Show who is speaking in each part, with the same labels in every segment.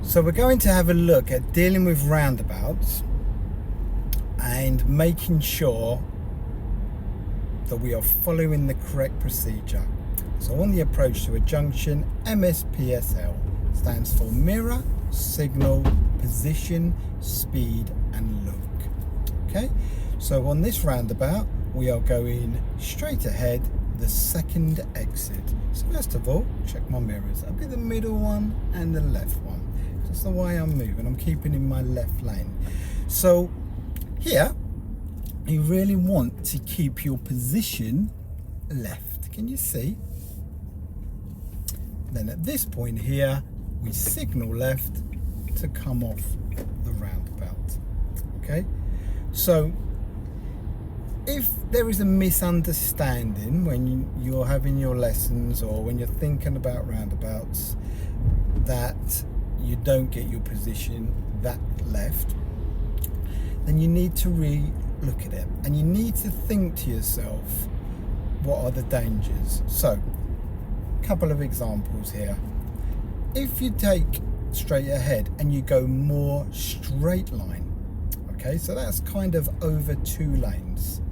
Speaker 1: So we're going to have a look at dealing with roundabouts and making sure that we are following the correct procedure. So on the approach to a junction, MSPSL stands for mirror, signal, position, speed and look. Okay, so on this roundabout we are going straight ahead, the second exit. So first of all, check my mirrors. That'll be the middle one and the left one. Just the way I'm moving, I'm keeping in my left lane. So here you really want to keep your position left. Can you see? Then at this point here we signal left to come off the roundabout. Okay, so if there is a misunderstanding when you're having your lessons or when you're thinking about roundabouts, that you don't get your position that left, then you need to look at it and you need to think to yourself, what are the dangers? So a couple of examples here. If you take straight ahead and you go more straight line, okay, so that's kind of over 2 lanes.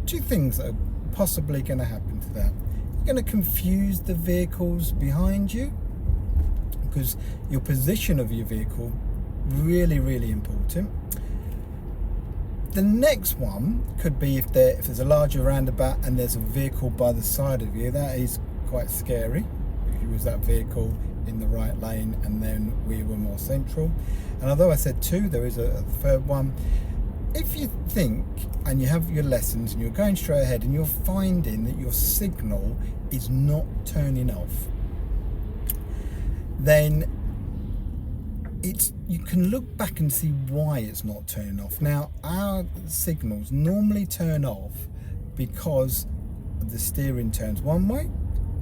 Speaker 1: 2 things that are possibly going to happen to that. You're going to confuse the vehicles behind you, because your position of your vehicle really important. The next one could be if there's a larger roundabout and there's a vehicle by the side of you. That is quite scary. If you was that vehicle in the right lane and then we were more central. And although I said 2, there is a third one. If you think and you have your lessons and you're going straight ahead and you're finding that your signal is not turning off, then you can look back and see why it's not turning off. Now, our signals normally turn off because the steering turns one way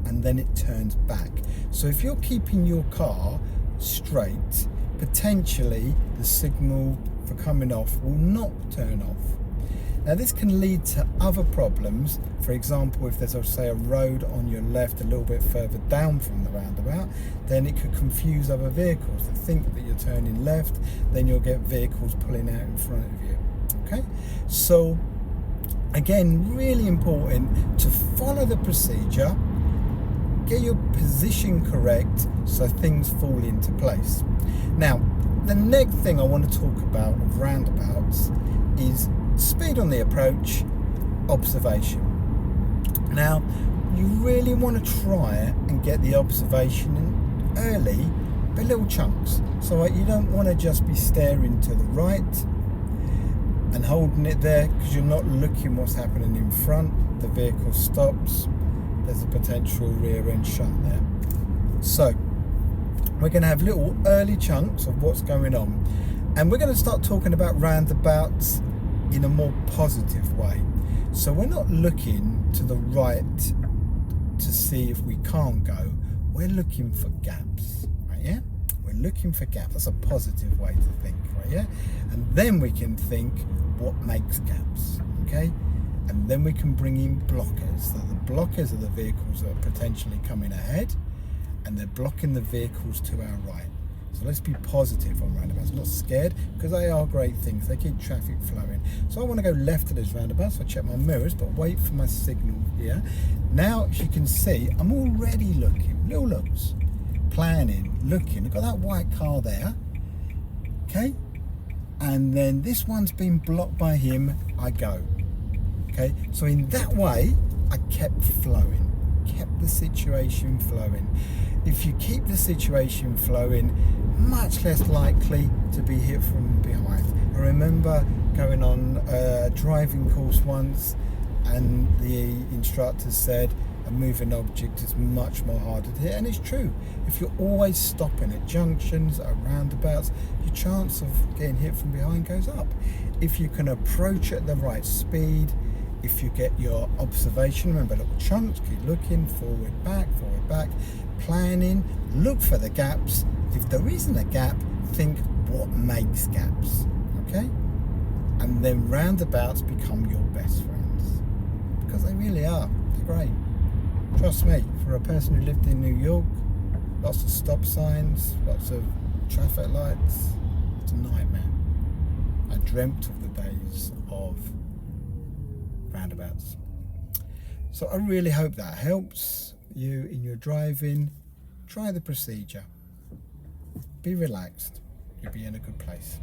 Speaker 1: and then it turns back. So if you're keeping your car straight, potentially the signal for coming off will not turn off. Now this can lead to other problems. For example, if there's, say, a road on your left a little bit further down from the roundabout, then it could confuse other vehicles to think that you're turning left, then you'll get vehicles pulling out in front of you. Okay, so again, really important to follow the procedure, get your position correct so things fall into place. Now, the next thing I want to talk about of roundabouts is speed on the approach, observation. Now, you really want to try and get the observation in early, but little chunks. So you don't want to just be staring to the right and holding it there because you're not looking what's happening in front. The vehicle stops, there's a potential rear end shunt there. So we're going to have little early chunks of what's going on, and we're going to start talking about roundabouts in a more positive way. So we're not looking to the right to see if we can't go, we're looking for gaps, right? Yeah, we're looking for gaps. That's a positive way to think, right? Yeah, and then we can think what makes gaps, okay, and then we can bring in blockers. So the blockers are the vehicles that are potentially coming ahead and they're blocking the vehicles to our right. So let's be positive on roundabouts, not scared, because they are great things. They keep traffic flowing. So I want to go left of those roundabouts, so I check my mirrors, but wait for my signal here. Now, as you can see, I'm already looking, little looks, planning, looking. I've got that white car there, okay? And then this one's been blocked by him, I go, okay? So in that way, I kept flowing, kept the situation flowing. If you keep the situation flowing, much less likely to be hit from behind. I remember going on a driving course once and the instructor said a moving object is much more harder to hit, and it's true. If you're always stopping at junctions, at roundabouts, your chance of getting hit from behind goes up. If you can approach at the right speed, if you get your observation, remember little chunks, keep looking, forward, back, planning, look for the gaps. If there isn't a gap, think what makes gaps, okay? And then roundabouts become your best friends, because they really are. They're great. Trust me, for a person who lived in New York, lots of stop signs, lots of traffic lights, it's a nightmare. I dreamt of the days of roundabouts. So I really hope that helps you in your driving. Try the procedure. Be relaxed. You'll be in a good place.